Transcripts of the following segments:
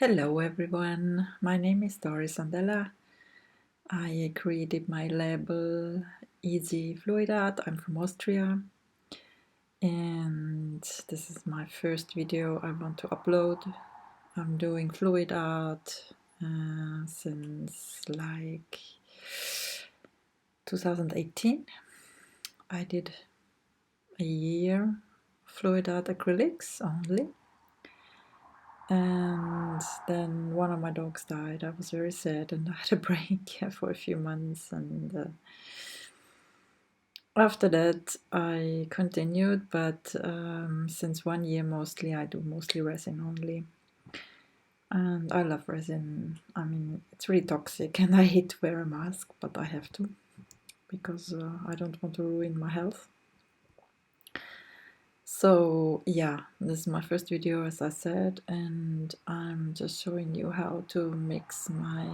Hello everyone, my name is Doris Andella. I created my label Easy FluidArt. I'm from Austria and this is my first video I want to upload. I'm doing FluidArt since like 2018. I did a year FluidArt acrylics only. And then one of my dogs died. I was very sad and I had a break for a few months, and after that I continued, but since 1 year mostly I do mostly resin only. And I love resin. I mean, it's really toxic and I hate to wear a mask, but I have to because I don't want to ruin my health. So yeah, this is my first video as I said, and I'm just showing you how to mix my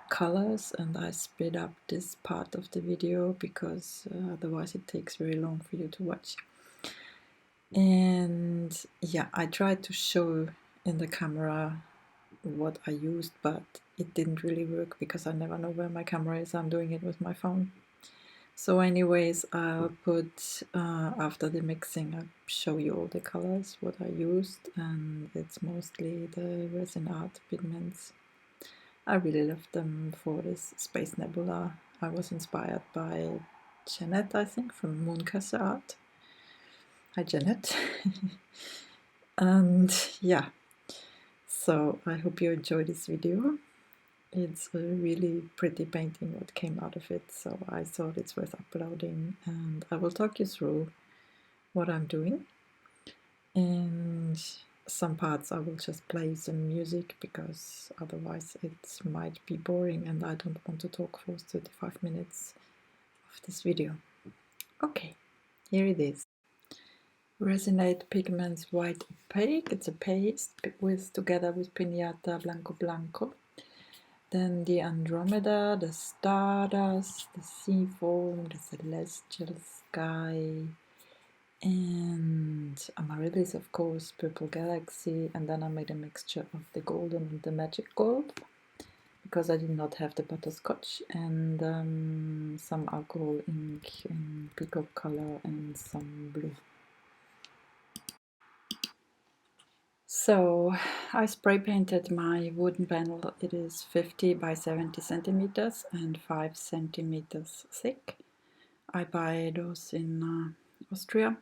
colors, and I speed up this part of the video because otherwise it takes very long for you to watch. And yeah, I tried to show in the camera what I used, but it didn't really work because I never know where my camera is. I'm doing it with my phone. So anyways, I'll put, after the mixing, I'll show you all the colors, what I used, and it's mostly the resin art pigments. I really love them for this Space Nebula. I was inspired by Janet, I think, from MOONKUSSER ART. Hi Janet. And yeah, so I hope you enjoy this video. It's a really pretty painting what came out of it, so I thought it's worth uploading, and I will talk you through what I'm doing. And some parts I will just play some music because otherwise it might be boring and I don't want to talk for 35 minutes of this video. Okay, here it is. Resinate Pigments White Opaque. It's a paste together with Pinata, Blanco. Then the Andromeda, the Stardust, the Sea Foam, the Celestial Sky, and Amaryllis, of course, Purple Galaxy, and then I made a mixture of the golden and the magic gold because I did not have the butterscotch, and some alcohol ink in peacock color and some blue. So I spray painted my wooden panel. It is 50 by 70 centimeters and 5 centimeters thick. I buy those in Austria.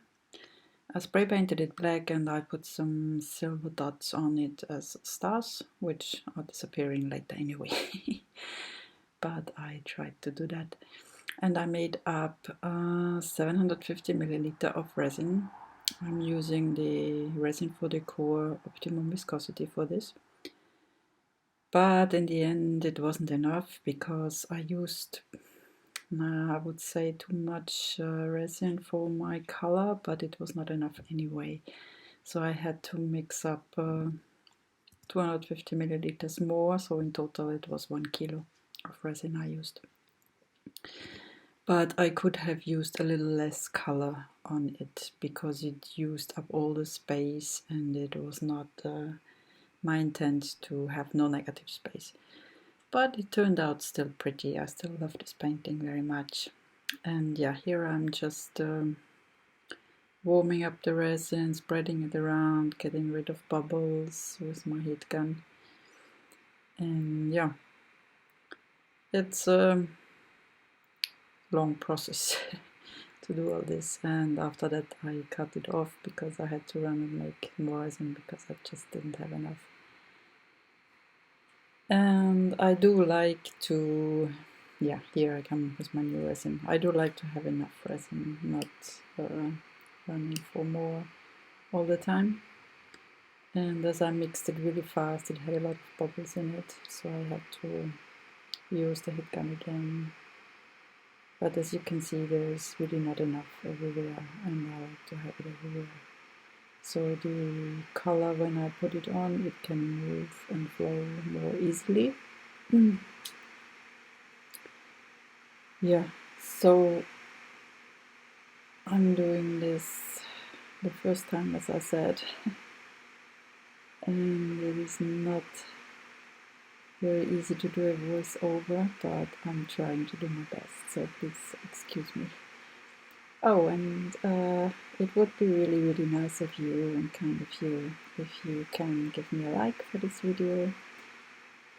I spray painted it black and I put some silver dots on it as stars, which are disappearing later anyway. But I tried to do that. And I made up 750 milliliter of resin. I'm using the Resin for Decor Optimum Viscosity for this. But in the end it wasn't enough because I used, I would say, too much resin for my color, but it was not enough anyway. So I had to mix up 250 milliliters more, so in total it was 1 kilo of resin I used. But I could have used a little less color on it because it used up all the space and it was not my intent to have no negative space. But it turned out still pretty. I still love this painting very much. And yeah, here I'm just warming up the resin, spreading it around, getting rid of bubbles with my heat gun. And yeah, it's a long process to do all this, and after that I cut it off because I had to run and make more resin because I just didn't have enough. And I do like to, yeah, here I come with my new resin. I do like to have enough resin, not running for more all the time. And as I mixed it really fast, it had a lot of bubbles in it, so I had to use the heat gun again. But as you can see, there's really not enough everywhere, and I like to have it everywhere. So the color, when I put it on, it can move and flow more easily. Yeah, so I'm doing this the first time, as I said. and it is not very easy to do a voiceover, but I'm trying to do my best, so please excuse me. Oh, and it would be really nice of you and kind of you if you can give me a like for this video,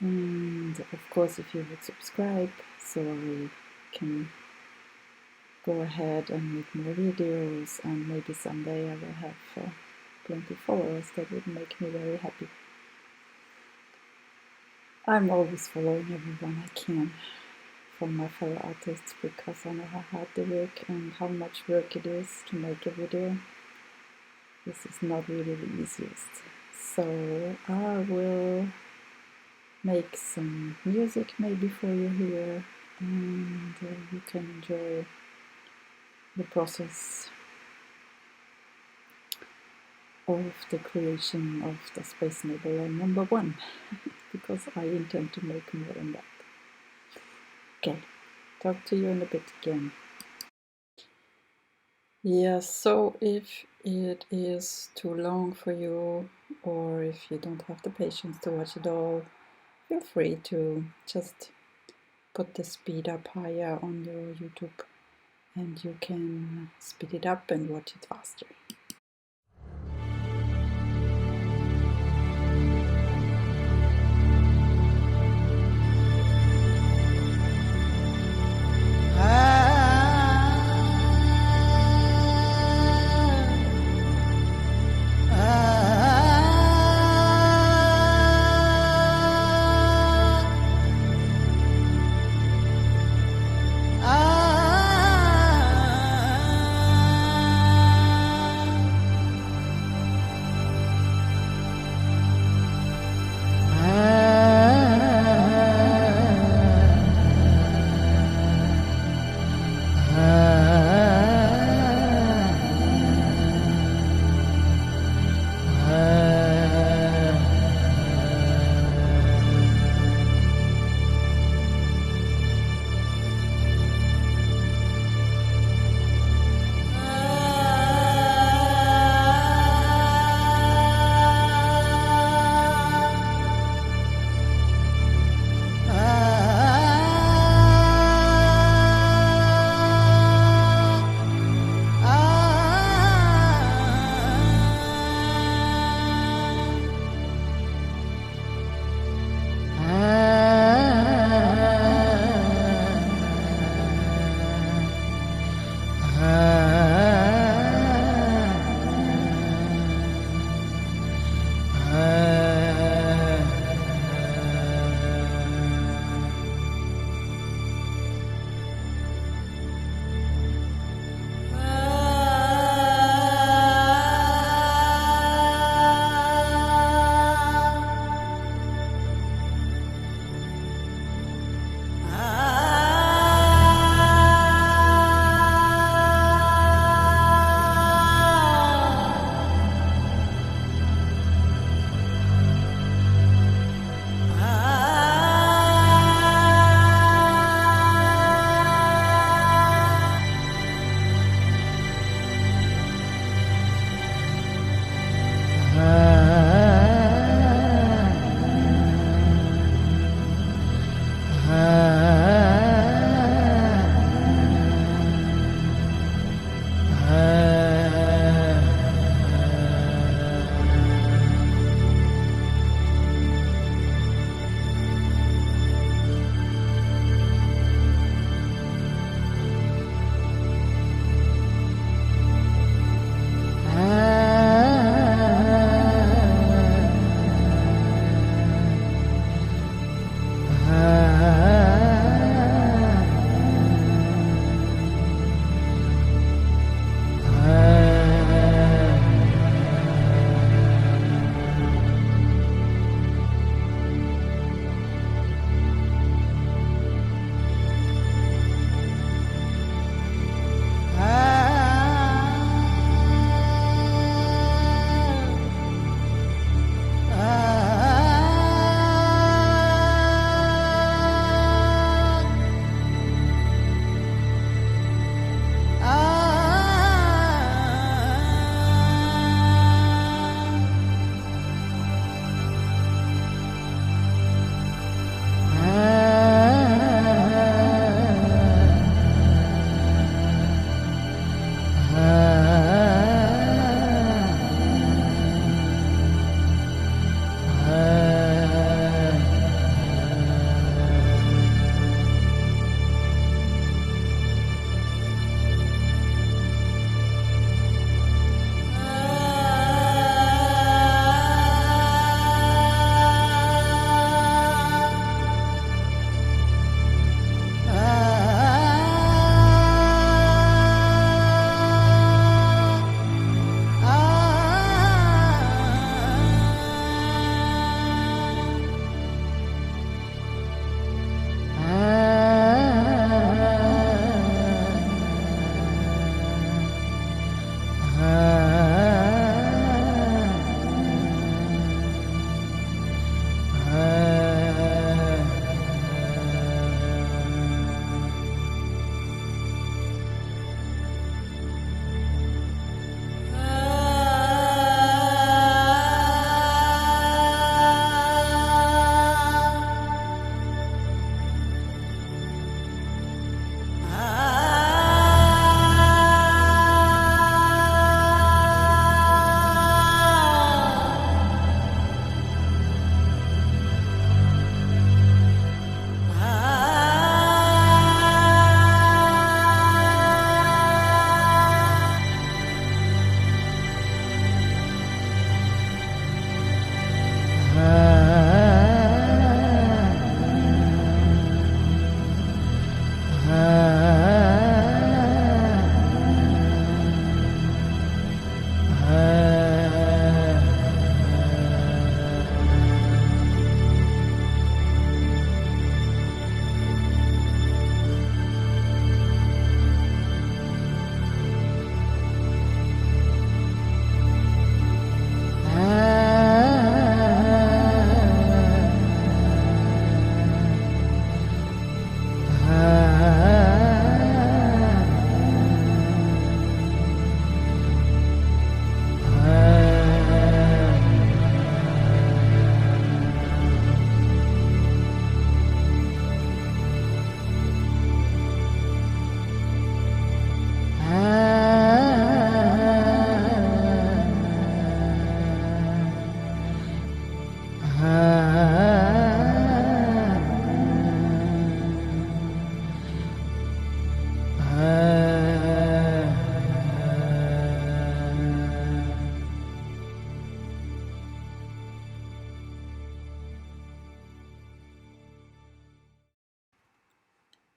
and of course if you would subscribe so I can go ahead and make more videos, and maybe someday I will have plenty of followers. That would make me very happy. I'm always following everyone I can from my fellow artists because I know how hard they work and how much work it is to make a video. This is not really the easiest. So I will make some music maybe for you here, and you can enjoy the process of the creation of the Space Nebula #1 because I intend to make more than that. Okay, talk to you in a bit again. Yeah, so if it is too long for you, or if you don't have the patience to watch it all, feel free to just put the speed up higher on your YouTube and you can speed it up and watch it faster.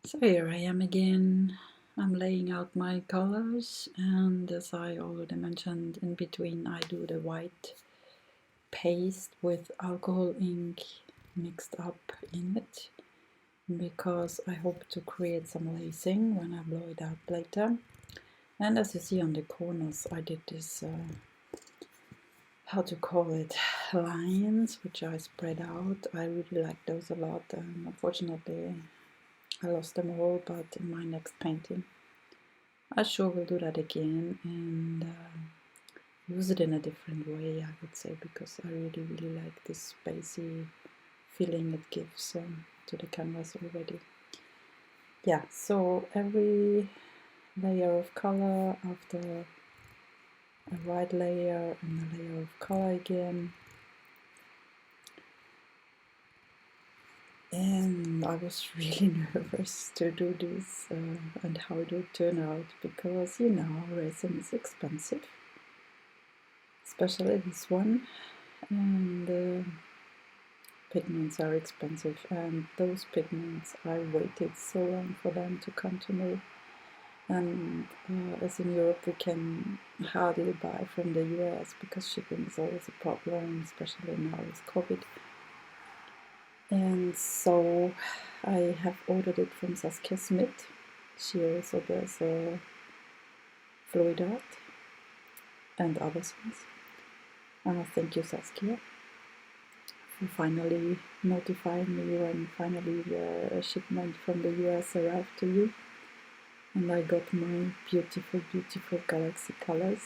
So here I am again. I'm laying out my colors, and as I already mentioned, in between I do the white paste with alcohol ink mixed up in it, because I hope to create some lacing when I blow it out later. And as you see on the corners, I did this, how to call it, lines, which I spread out. I really like those a lot. Unfortunately, I lost them all, but in my next painting I sure will do that again and use it in a different way, I would say, because I really like this spacey feeling it gives to the canvas already. Yeah, so every layer of color after a white layer and a layer of color again. And I was really nervous to do this and how it would turn out, because you know, resin is expensive, especially this one, and pigments are expensive, and those pigments, I waited so long for them to come to me. And as in Europe, we can hardly buy from the US because shipping is always a problem, especially now with COVID. And so I have ordered it from SASKIA SMIT. She also does FluidArt and other things. Thank you, Saskia, for finally notifying me when finally the shipment from the US arrived to you. And I got my beautiful galaxy colors.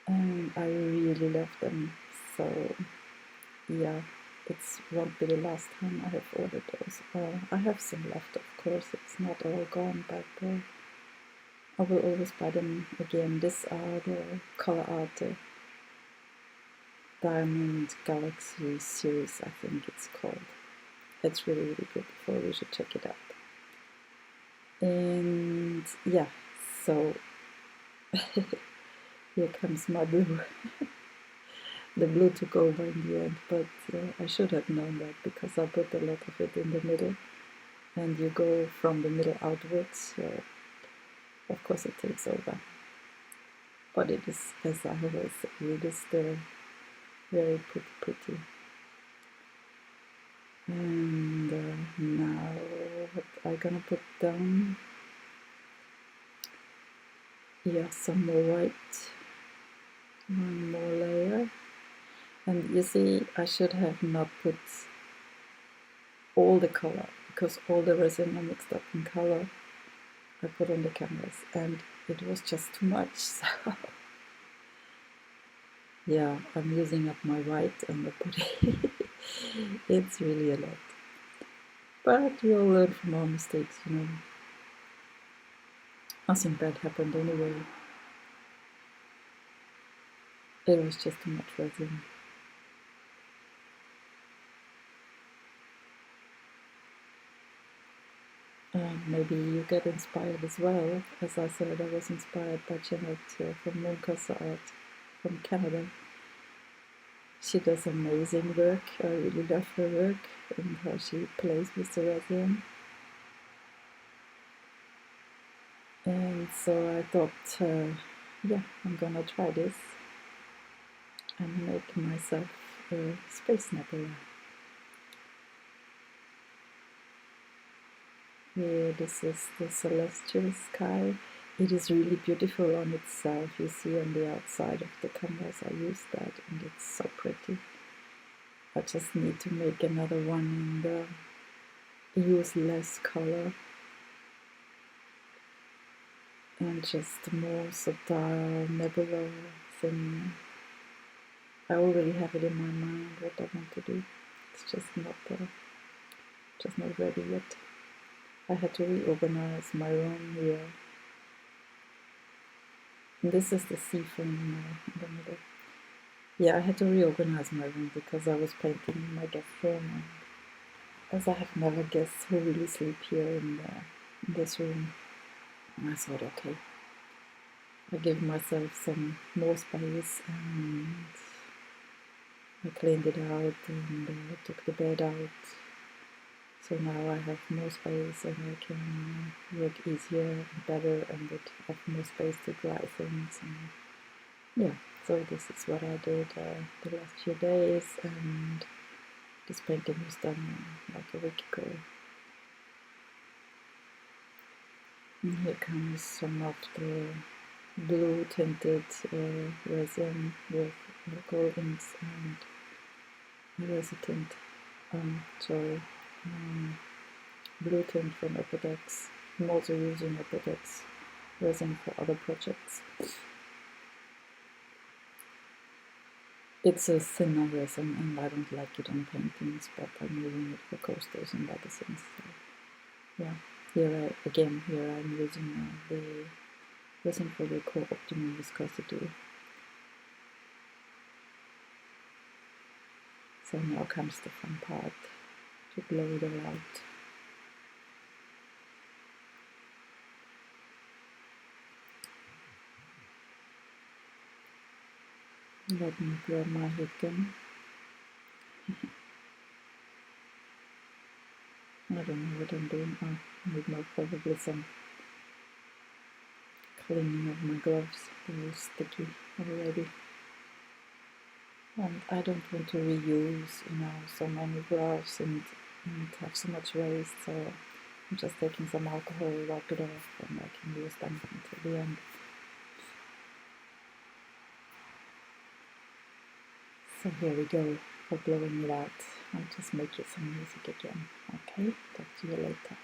And I really love them. So yeah, it won't be the last time I have ordered those. I have some left, of course, it's not all gone, but I will always buy them again. These are the Color ARTE Diamond Galaxy series, I think it's called. It's really beautiful, you should check it out. And yeah, so here comes my blue. The blue took over in the end, but I should have known that, because I put a lot of it in the middle, and you go from the middle outwards, so of course it takes over. But it is, as I always say, it is still very pretty. And now what I'm gonna put down, yeah, some more white, one more layer. And you see, I should have not put all the color, because all the resin are mixed up in color I put on the canvas, and it was just too much. So yeah, I'm using up my white and the putty. It's really a lot. But we all learn from our mistakes, you know. Nothing bad happened anyway. It was just too much resin. And maybe you get inspired as well. As I said, I was inspired by Janet from MOONKUSSER ART from Canada. She does amazing work. I really love her work and how she plays with the resin. And so I thought, yeah, I'm gonna try this and make myself a Space Nebula. Here, this is the celestial sky. It is really beautiful on itself. You see on the outside of the canvas I used that, and it's so pretty. I just need to make another one and use less color and just more subtle nebula thing. I already have it in my mind what I want to do. It's just not ready yet. I had to reorganize my room here. And this is the sea frame in the middle. Yeah, I had to reorganize my room because I was painting in my guest room, and as I have never guests who really sleep here in this room, I thought, okay, I give myself some more space, and I cleaned it out and took the bed out. So now I have more space and I can work easier and better and have more space to dry things. And yeah, so this is what I did the last few days, and this painting was done like a week ago. And here comes some of the blue tinted resin with gold inks and resin tint. Blue tint from Epodex. I'm also using Epodex resin for other projects. It's a thinner resin and I don't like it on paintings, but I'm using it for coasters and magazines. So yeah, here I'm using the resin for the core Optimum Viscosity. So now comes the fun part, to blow it all out. Let me grab my heat gun. I don't know what I'm doing. I need more, probably some cleaning of my gloves. They're sticky already. And I don't want to reuse, so many gloves and have so much waste. So I'm just taking some alcohol, wipe it off, and I can use them until the end. So here we go for blowing it out. I'll just make it some music again. Okay, talk to you later.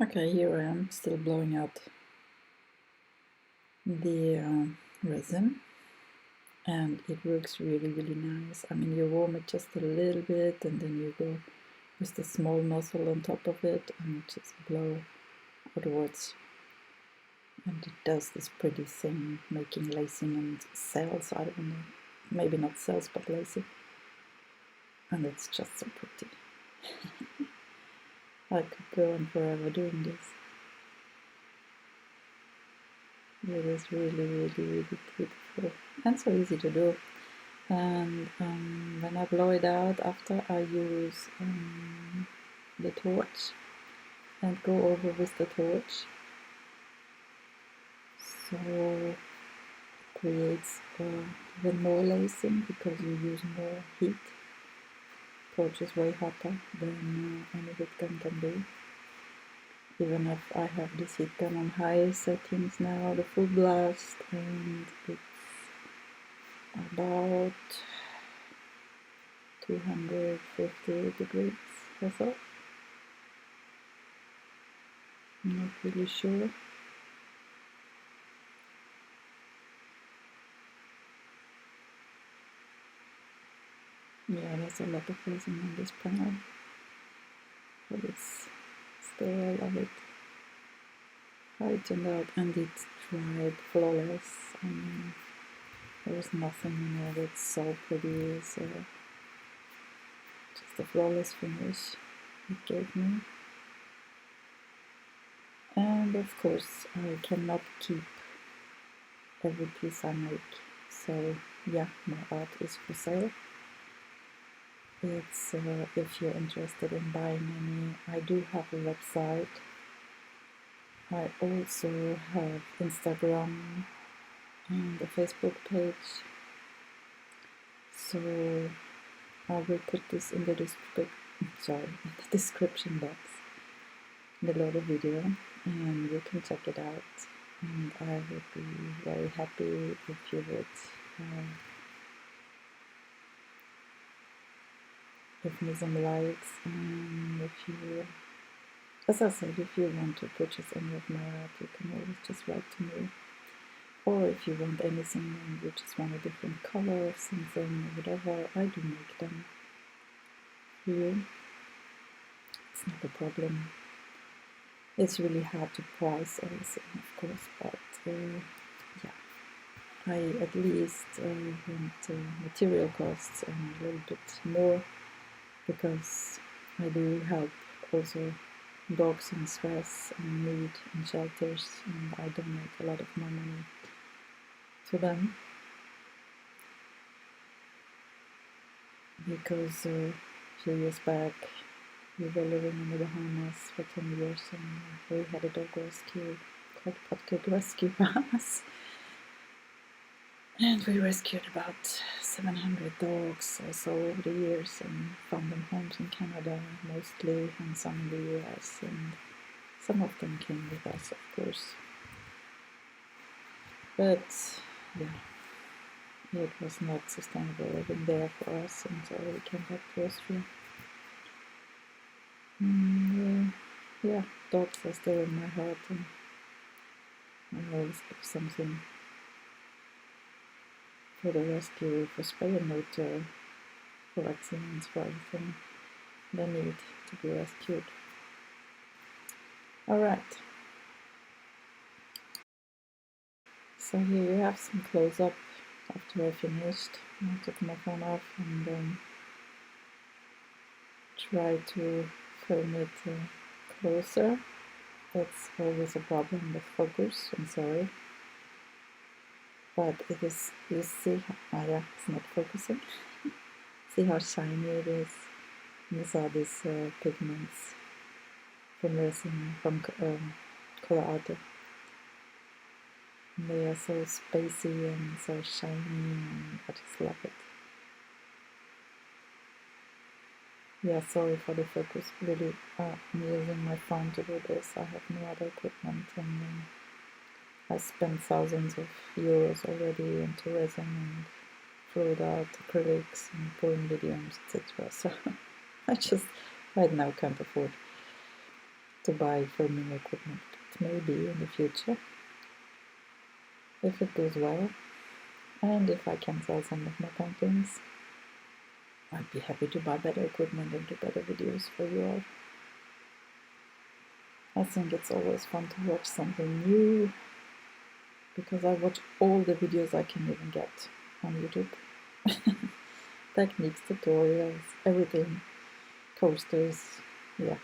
Okay, here I am still blowing out the resin, and it works really nice. I mean, you warm it just a little bit and then you go with the small nozzle on top of it and just blow outwards, and it does this pretty thing, making lacing and cells. I don't know, maybe not cells but lacing, and it's just so pretty. I could go on forever doing this. It is really beautiful and so easy to do. And when I blow it out, after I use the torch and go over with the torch, so it creates even more lacing because you use more heat. Torch is way hotter than any heat gun can be. Even if I have this heat gun on high settings now, the full blast, and it's about 250 degrees or so. I'm not really sure. Yeah, there's a lot of resin on this panel, but it's still, I love it. How it turned out, and it dried flawless. I mean, there was nothing in it. It's so pretty. So just a flawless finish it gave me. And of course, I cannot keep every piece I make. So yeah, my art is for sale. It's if you're interested in buying any, I do have a website. I also have Instagram and a Facebook page. So I will put this in the description box below the video, and you can check it out. And I would be very happy if you would give me some likes, and if you, as I said, if you want to purchase any of my art, you can always just write to me. Or if you want anything and you just want a different color of something or whatever, I do make them for you. It's not a problem. It's really hard to price everything, of course, but yeah, I at least want material costs and a little bit more, because I do help also dogs in stress and need in shelters, and I donate a lot of my money to them, because a few years back we were living in the Bahamas for 10 years, and we had a dog rescue called Peacock Rescue Bahamas. And we rescued about 700 dogs or so over the years, and found them homes in Canada mostly, and some in the US, and some of them came with us, of course. But yeah, it was not sustainable living there for us, and so we came back to Austria. And yeah, dogs are still in my heart, and I always give something for the rescue, for spay and neuter, for vaccines, for everything they need to be rescued. Alright, so here you have some close-up after I finished. I took my phone off and tried to film it closer. That's always a problem with focus, I'm sorry. But it is, you see, yeah, it's not focusing. See how shiny it is? These are these pigments from Resin, from Color ARTE. They are so spacey and so shiny, and I just love it. Yeah, sorry for the focus, really, I'm using my phone to do this. I have no other equipment, and I spent thousands of euros already into resin and FluidArt, acrylics, and pouring mediums, etc. So I just right now can't afford to buy filming equipment, but maybe in the future, if it goes well, and if I can sell some of my paintings, I'd be happy to buy better equipment and do better videos for you all. I think it's always fun to watch something new, because I watch all the videos I can even get on YouTube. Techniques, tutorials, everything, coasters, yeah,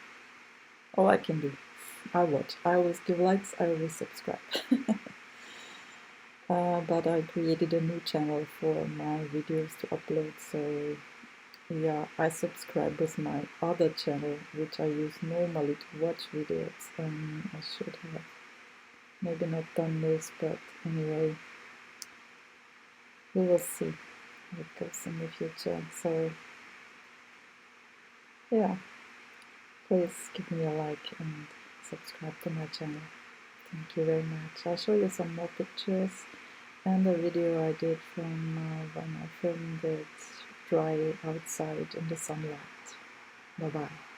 all I can do. I watch, I always give likes, I always subscribe. But I created a new channel for my videos to upload, so yeah, I subscribe with my other channel, which I use normally to watch videos. I should have maybe not done this, but anyway, we will see how it goes in the future. So yeah, please give me a like and subscribe to my channel. Thank you very much. I'll show you some more pictures and a video I did from when I filmed it dry outside in the sunlight. Bye bye.